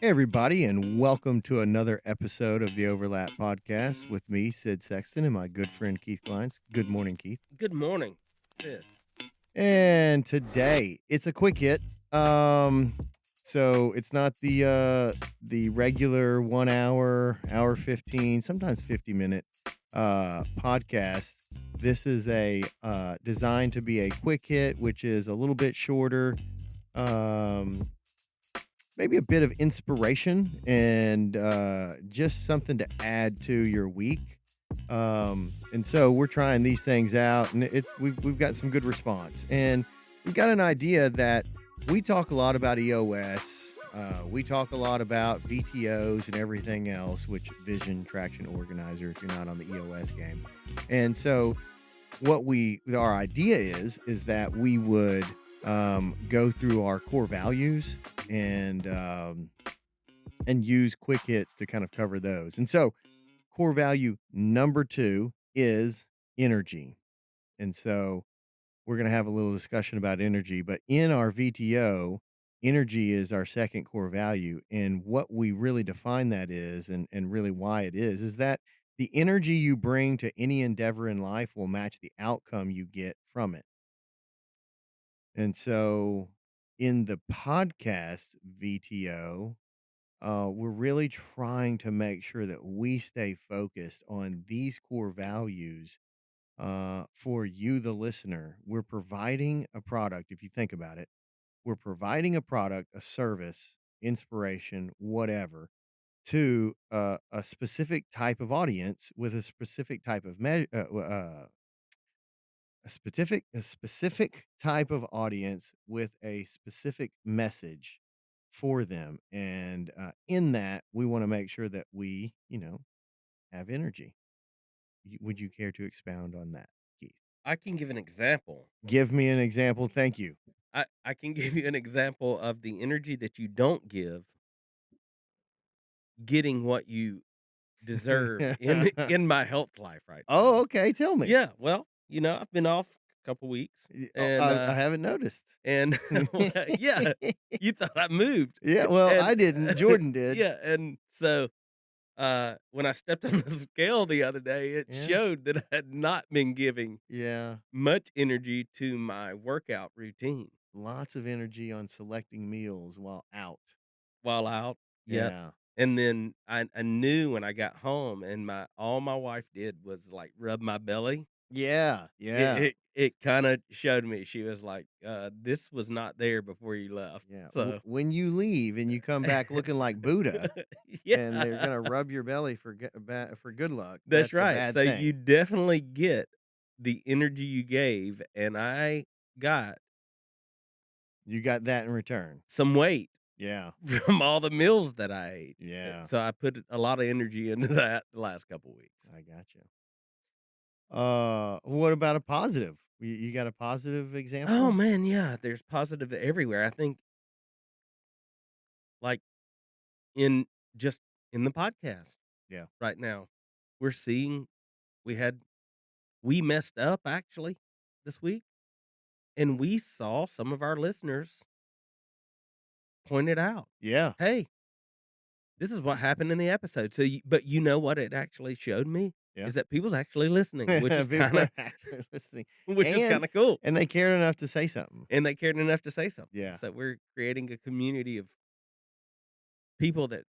Hey, everybody, and welcome to another episode of the Overlap Podcast with me, Sid Sexton, and my good friend Keith Kleins. Good morning, Keith. Good morning, Sid. And today it's a quick hit. So it's not the regular 1 hour, hour 15, sometimes 50-minute podcast. This is a designed to be a quick hit, which is a little bit shorter. Um, Maybe a bit of inspiration and just something to add to your week. And so we're trying these things out, and we've got some good response, and we've got an idea that we talk a lot about EOS. We talk a lot about VTOs and everything else, which Vision Traction Organizer, if you're not on the EOS game. And so our idea is that we would go through our core values and use quick hits to kind of cover those. And so core value number 2 is energy. And so we're going to have a little discussion about energy, but in our VTO, energy is our second core value. And what we really define that is, and really why it is that the energy you bring to any endeavor in life will match the outcome you get from it. And so in the podcast VTO, we're really trying to make sure that we stay focused on these core values for you, the listener. We're providing a product, if you think about it, we're providing a product, a service, inspiration, whatever, to a specific type of audience with a specific type of a specific type of audience with a specific message for them. And in that, we want to make sure that we, have energy. Would you care to expound on that, Keith? I can give an example. Give me an example. Thank you. I can give you an example of the energy that you don't give, getting what you deserve in my health life right now. Oh, okay. Tell me. Yeah, well, I've been off a couple weeks, and I haven't noticed. and well, yeah, you thought I moved, Yeah, well, and I didn't. Jordan did. yeah, and so when I stepped on the scale the other day, it Yeah. showed that I had not been giving Yeah. much energy to my workout routine Lots of energy on selecting meals while out. while out. Yep. Yeah. And then I knew when I got home and my wife did was like rub my belly. Yeah. It Yeah. it, it kind of showed me. She was like, this was not there before you left. Yeah. So When you leave and you come back looking like Buddha, and they're yeah. gonna rub your belly for good luck, That's that's a right. bad So you thing. definitely get the energy you gave, and I got You got that in return. some weight Yeah. from all the meals that I ate. Yeah. So I put a lot of energy into that the last couple weeks. I got you. What about a positive? You got a positive Oh example? man, yeah, there's positive everywhere. I think like in just in the podcast Yeah. right now, we're seeing we had we messed up actually this week, and we saw some of our listeners point it out. Yeah. Hey, this is what happened in the episode. So, but you know what it actually showed me Yeah. is that people's actually listening, People are actually listening. which is And kind of cool. and they cared enough to say something. And they cared enough to say something. Yeah. So we're creating a community of people that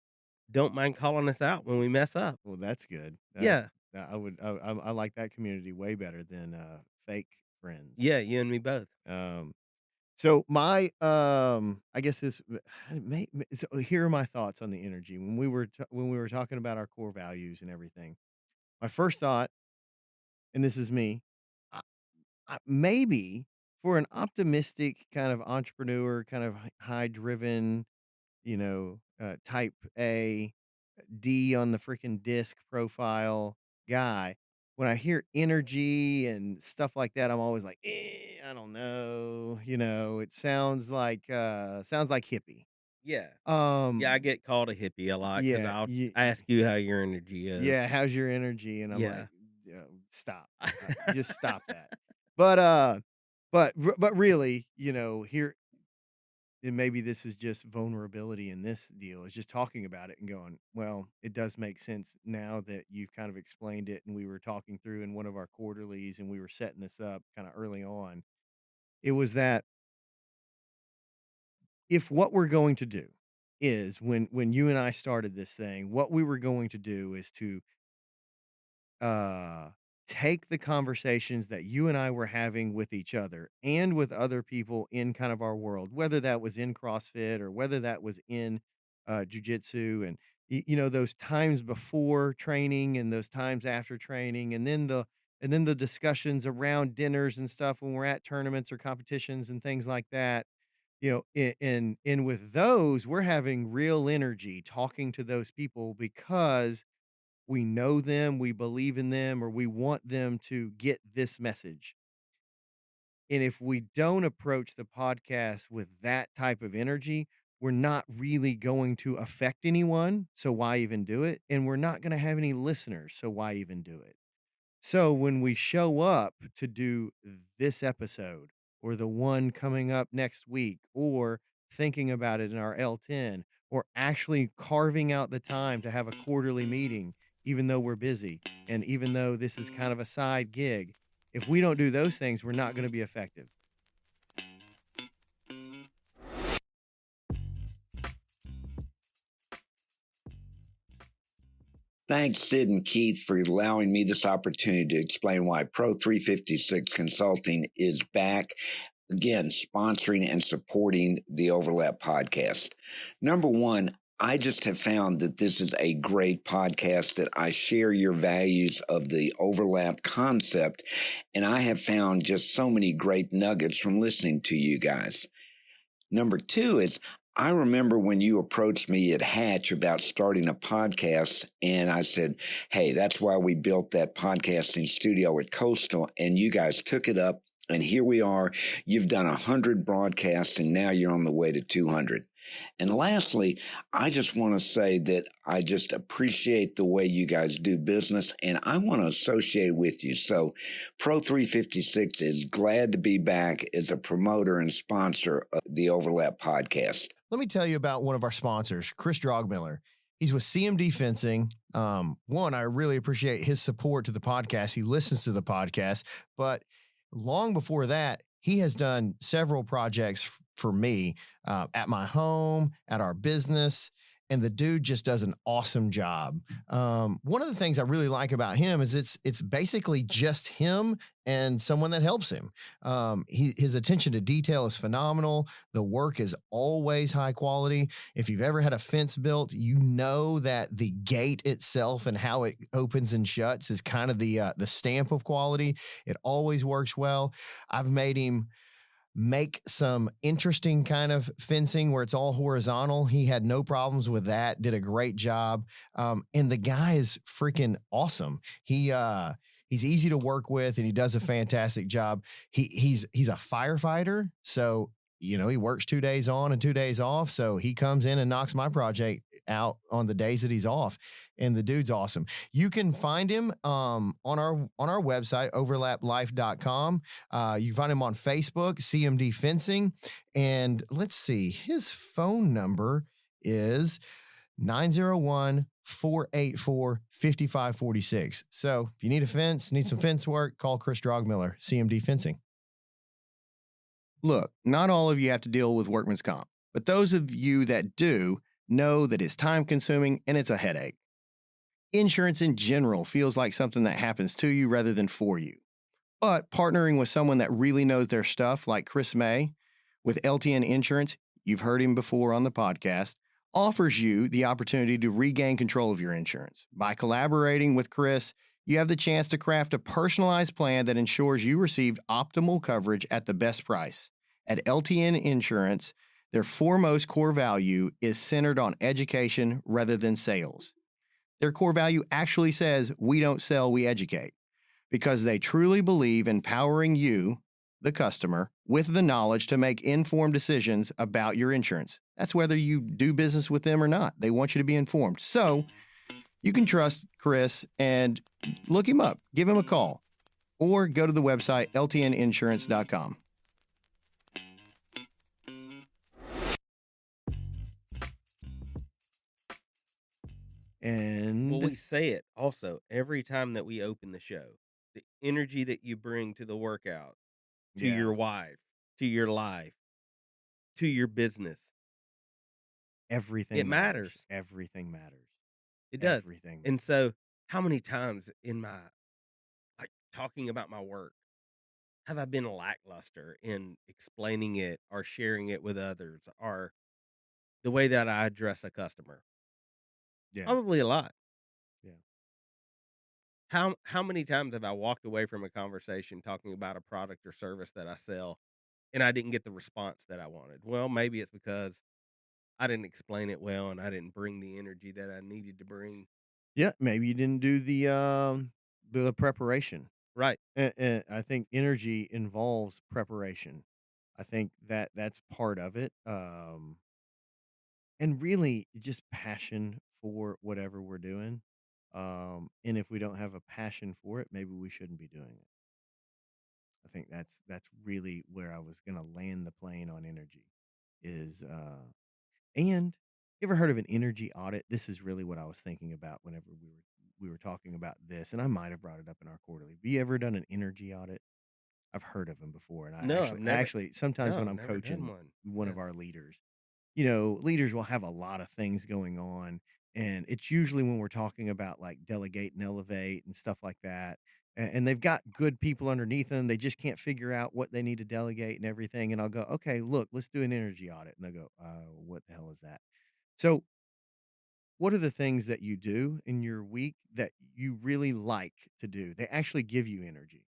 don't mind calling us out when we mess up. Well, that's good. Yeah. I like that community way better than fake friends. Yeah, you and me both. Um So I guess this so here are my thoughts on the energy when we were talking about our core values and everything. My first thought, and this is me, I, maybe for an optimistic kind of entrepreneur, kind of high driven, type A, D on the freaking disc profile guy. When I hear energy and stuff like that, I'm always like, I don't know. It sounds like hippie. Yeah. Yeah, I Um, get called a hippie a lot because yeah, I'll ask you how your energy is. yeah. How's your energy? And I'm like, Yeah. stop, just stop that. But really, here. and maybe this is just vulnerability in this deal, is just talking about it and going, well, it does make sense now that you've kind of explained it. And we were talking through in one of our quarterlies and we were setting this up kind of early on. It was that if what we're going to do is when you and I started this thing, what we were going to do is to uh take the conversations that you and I were having with each other and with other people in kind of our world, whether that was in CrossFit or whether that was in jujitsu and those times before training and those times after training and then the discussions around dinners and stuff when we're at tournaments or competitions and things like that. In with those, we're having real energy talking to those people because we know them, we believe in them, or we want them to get this message. And if we don't approach the podcast with that type of energy, we're not really going to affect anyone. So why even do it? And we're not going to have any listeners. So why even do it? So when we show up to do this episode or the one coming up next week or thinking about it in our L10 or actually carving out the time to have a quarterly meeting, even though we're busy and even though this is kind of a side gig, if we don't do those things, we're not going to be effective. Thanks, Sid and Keith, for allowing me this opportunity to explain why Pro 356 Consulting is back, again, sponsoring and supporting the Overlap podcast. Number one, I just have found that this is a great podcast, that I share your values of the overlap concept, and I have found just so many great nuggets from listening to you guys. Number two is, I remember when you approached me at Hatch about starting a podcast, and I said, hey, that's why we built that podcasting studio at Coastal, and you guys took it up, and here we are. You've done 100 broadcasts, and now you're on the way to 200. And lastly, I just want to say that I just appreciate the way you guys do business, and I want to associate with you. So Pro 356 is glad to be back as a promoter and sponsor of the Overlap podcast. Let me tell you about one of our sponsors, Chris Drogmiller. He's with CMD Fencing. One, I really appreciate his support to the podcast. He listens to the podcast, but long before that, he has done several projects for me at my home, at our business, and the dude just does an awesome job. One of the things I really like about him is it's basically just him and someone that helps him. His attention to detail is phenomenal. The work is always high quality. If you've ever had a fence built, you know that the gate itself and how it opens and shuts is kind of the stamp of quality. It always works well. I've made him make some interesting kind of fencing where it's all horizontal. He had no problems with that, did a great job. And the guy is freaking awesome. He's easy to work with and he does a fantastic job. He's a firefighter. So, he works 2 days on and 2 days off. So he comes in and knocks my project out on the days that he's off. And the dude's awesome. You can find him on our website, overlaplife.com. You can find him on Facebook, CMD Fencing. And let's see, his phone number is 901-484-5546. So if you need a fence, need some fence work, call Chris Drogmiller, CMD Fencing. Look, not all of you have to deal with workman's comp, but those of you that do know that it's time consuming and it's a headache. Insurance in general feels like something that happens to you rather than for you. But partnering with someone that really knows their stuff, like Chris May, with LTN Insurance, you've heard him before on the podcast, offers you the opportunity to regain control of your insurance. By collaborating with Chris, you have the chance to craft a personalized plan that ensures you receive optimal coverage at the best price. At LTN Insurance, their foremost core value is centered on education rather than sales. Their core value actually says, we don't sell, we educate, because they truly believe in empowering you, the customer, with the knowledge to make informed decisions about your insurance. That's whether you do business with them or not. They want you to be informed. So you can trust Chris and look him up, give him a call, or go to the website ltninsurance.com. Well, And we say it also every time that we open the show. The energy that you bring to the workout, to yeah, your wife, to your life, to your business, it everything matters. matters. Everything matters. It does. Everything And matters. so, how many times in my like talking about my work have I been lackluster in explaining it or sharing it with others or the way that I address a customer? Yeah, Probably a lot. yeah. How many times have I walked away from a conversation talking about a product or service that I sell and I didn't get the response that I wanted? Well, maybe it's because I didn't explain it well and I didn't bring the energy that I needed to bring. Yeah, maybe you didn't do the preparation. Right. And I think energy involves preparation. I think that that's part of it. And really just passion for whatever we're doing. And if we don't have a passion for it, maybe we shouldn't be doing it. I think that's really where I was gonna land the plane on energy is and you ever heard of an energy audit? This is really what I was thinking about whenever we were talking about this, and I might have brought it up in our quarterly. Have you ever done an energy audit? I've heard of them before, and I No, actually I actually sometimes when I've I'm never done coaching one. one Yeah. of our leaders, leaders will have a lot of things going on. And it's usually when we're talking about like delegate and elevate and stuff like that. And they've got good people underneath them. They just can't figure out what they need to delegate and everything. And I'll go, okay, look, let's do an energy audit. And they'll go, what the hell is that? So, what are the things that you do in your week that you really like to do? They actually give you energy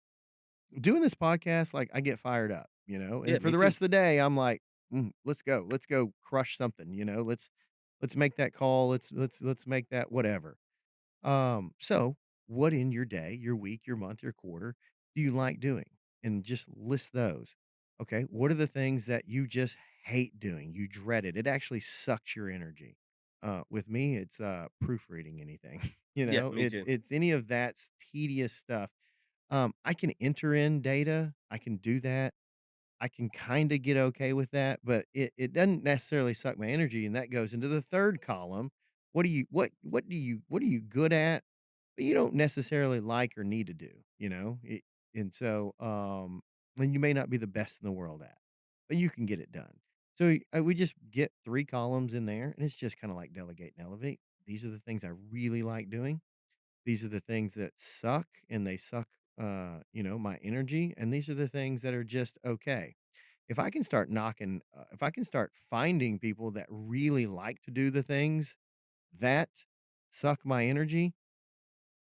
doing this podcast, like, I get fired up, Yeah, and for me the too. rest of the day, I'm like, let's go crush something, let's make that call, let's make that whatever. So what in your day, your week, your month, your quarter do you like doing? And just list those. Okay, what are the things that you just hate doing? You dread it. It actually sucks your energy. With me, it's proofreading anything. Yeah, me It's too. it's any of that tedious stuff. I can enter in data. I can do that. I can kinda get okay with that, but it doesn't necessarily suck my energy, and that goes into the 3rd column. What are you good at, but you don't necessarily like or need to do, and so, and you may not be the best in the world at, but you can get it done. So, we just get 3 columns in there, and it's just kinda like delegate and elevate. These are the things I really like doing. These are the things that suck, and they suck, my energy, and these are the things that are just okay. If I can start finding people that really like to do the things that suck my energy,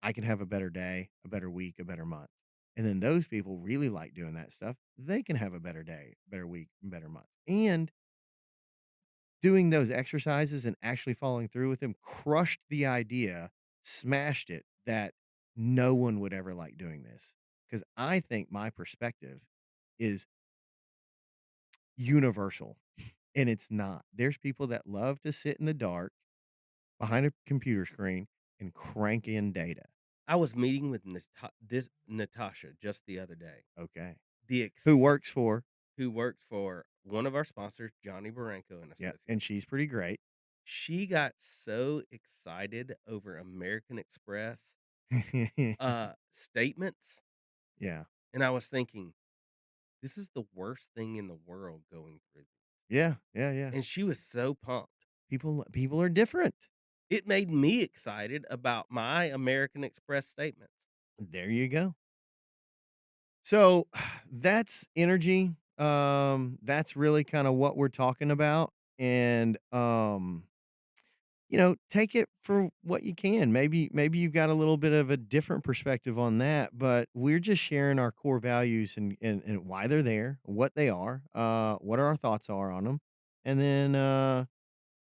I can have a better day, a better week, a better month. And then those people really like doing that stuff. They can have a better day, better week, and better month. And doing those exercises and actually following through with them crushed the idea, smashed it that no one would ever like doing this. Because I think my perspective is universal and it's not. There's people that love to sit in the dark behind a computer screen and crank in data. I was meeting with this Natasha just the other day. Okay. The Who ex works for, who works for one of our sponsors, Johnny Baranco and yeah, and Associates. she's pretty great. She got so excited over American Express statements, Yeah. and I was thinking, this is the worst thing in the world going through. Yeah. Yeah. Yeah. And she was so pumped. People are different. It made me excited about my American Express statements. There you go. So that's energy. That's really kind of what we're talking about. And take it for what you can. Maybe you've got a little bit of a different perspective on that, but we're just sharing our core values and why they're there, what they are, what our thoughts are on them. And then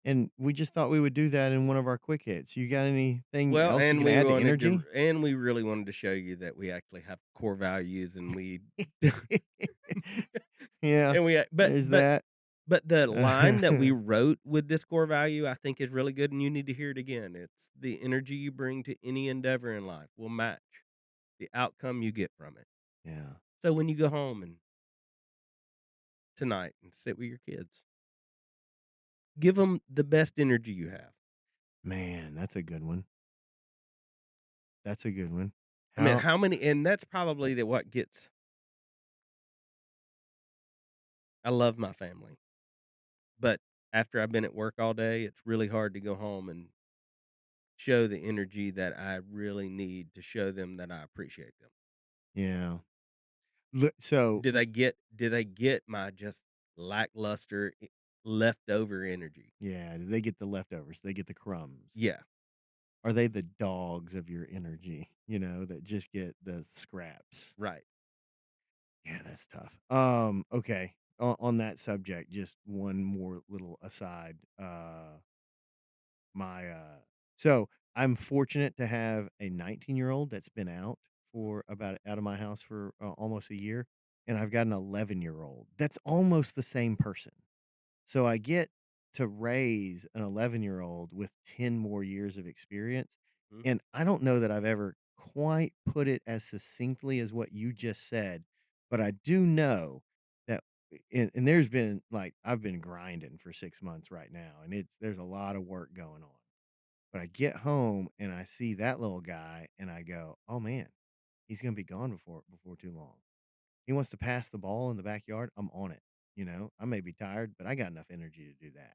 and we just thought we would do that in one of our quick hits. You got anything Well, else you and can we add to wanted to energy? and we really wanted to show you that we actually have core values and we Yeah, and we but there's but that. but the line that we wrote with this core value, I think is really good and you need to hear it again. It's the energy you bring to any endeavor in life will match the outcome you get from it. Yeah. So when you go home and tonight and sit with your kids, give them the best energy you have. Man, that's a good one. That's a good one. I mean, How how many, and that's probably what gets, I love my family, but after I've been at work all day, it's really hard to go home and show the energy that I really need to show them that I appreciate them. yeah. Look, so Did they get my just lackluster leftover energy? yeah, they get the leftovers. They get the crumbs. Yeah, Are they the dogs of your energy, that just get the scraps? right. Yeah, that's tough. Okay. On that subject, just one more little aside. My so I'm fortunate to have a 19-year-old that's been out of my house for almost a year, and I've got an 11-year-old that's almost the same person. So I get to raise an 11-year-old with 10 more years of experience. Mhm. And I don't know that I've ever quite put it as succinctly as what you just said, but I do know that and there's been like I've been grinding for 6 months right now, and there's a lot of work going on. But I get home and I see that little guy and I go, "Oh man, he's going to be gone before too long." He wants to pass the ball in the backyard, I'm on it. I may be tired, but I got enough energy to do that.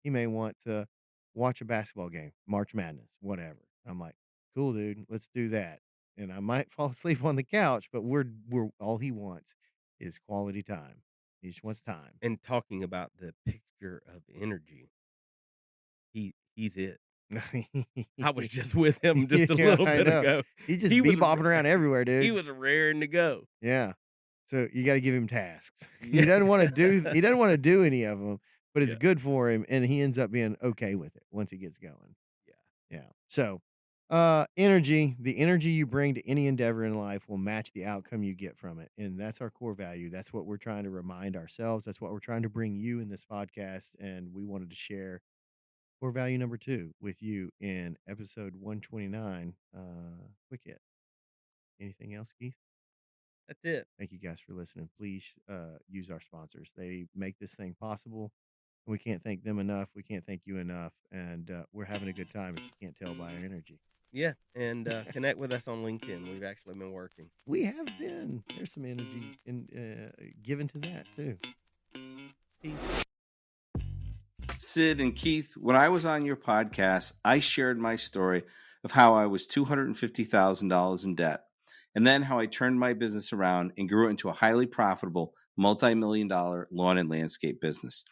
He may want to watch a basketball game, March Madness, whatever. I'm like, cool, dude, let's do that. And I might fall asleep on the couch, but we're all he wants is quality time. He just wants time. And talking about the picture of energy, he's it. I was just with him just a Yeah, little I bit know. ago. He just He was bebopping around everywhere, he dude. was raring to go. Yeah. So you got to give him tasks. He Yeah. doesn't want to do he doesn't want to do any of them, but it's Yeah. good for him and he ends up being okay with it once he gets going. Yeah. Yeah. So, the energy you bring to any endeavor in life will match the outcome you get from it. And that's our core value. That's what we're trying to remind ourselves. That's what we're trying to bring you in this podcast. And we wanted to share core value number 2 with you in episode 129. Quick hit. Anything else, Keith? That's it. Thank you guys for listening. Please use our sponsors. They make this thing possible. We can't thank them enough. We can't thank you enough. And we're having a good time if you can't tell by our energy. Yeah, and connect with us on LinkedIn. We've actually been working. We have been. There's some energy given to that, too. Peace. Sid and Keith, when I was on your podcast, I shared my story of how I was $250,000 in debt, and then how I turned my business around and grew it into a highly profitable, multi-million-dollar lawn and landscape business.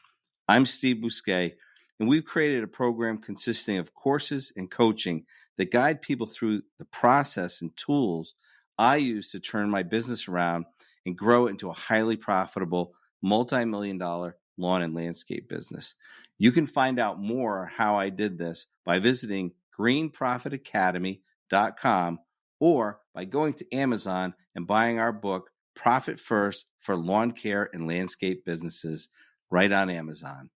I'm Steve Bousquet, and we've created a program consisting of courses and coaching that guide people through the process and tools I use to turn my business around and grow it into a highly profitable, multi-million-dollar lawn and landscape business. You can find out more how I did this by visiting greenprofitacademy.com or by going to Amazon and buying our book, Profit First for Lawn Care and Landscape Businesses, right on Amazon.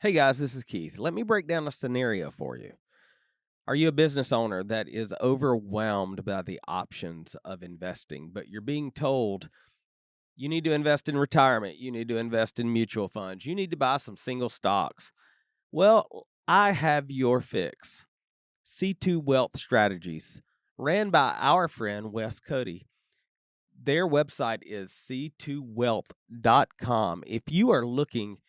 Hey guys, this is Keith. Let me break down a scenario for you. Are you a business owner that is overwhelmed by the options of investing, but you're being told you need to invest in retirement, you need to invest in mutual funds, you need to buy some single stocks? Well, I have your fix. C2 Wealth Strategies, ran by our friend Wes Cody. Their website is c2wealth.com. If you are looking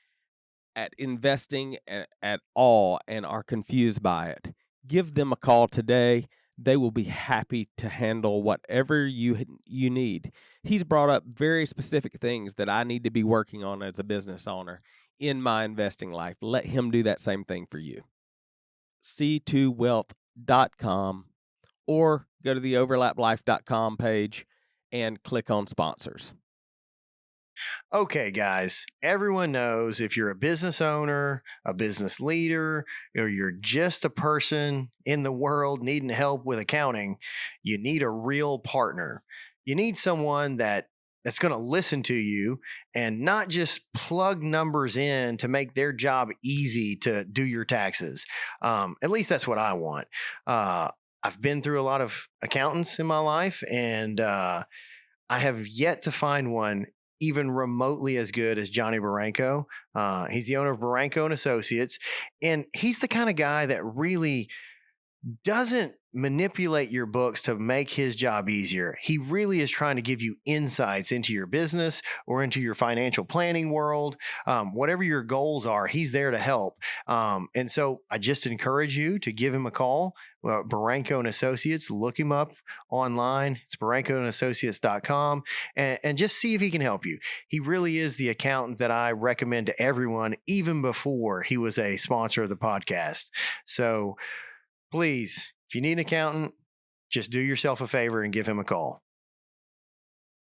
at investing at all and are confused by it, give them a call today. They will be happy to handle whatever you need. He's brought up very specific things that I need to be working on as a business owner in my investing life. Let him do that same thing for you. c2wealth.com, or go to the overlaplife.com page and click on sponsors. Okay, guys, everyone knows if you're a business owner, a business leader, or you're just a person in the world needing help with accounting, you need a real partner. You need someone that's going to listen to you and not just plug numbers in to make their job easy to do your taxes. At least that's what I want. I've been through a lot of accountants in my life, and I have yet to find one even remotely as good as Johnny Barranco. He's the owner of Barranco and Associates, and he's the kind of guy that really doesn't manipulate your books to make his job easier. He really is trying to give you insights into your business or into your financial planning world. Whatever your goals are, he's there to help. And so I just encourage you to give him a call. Barranco and Associates, look him up online. It's barrancoandassociates.com and just see if he can help you. He really is the accountant that I recommend to everyone, even before he was a sponsor of the podcast. So please, if you need an accountant, just do yourself a favor and give him a call.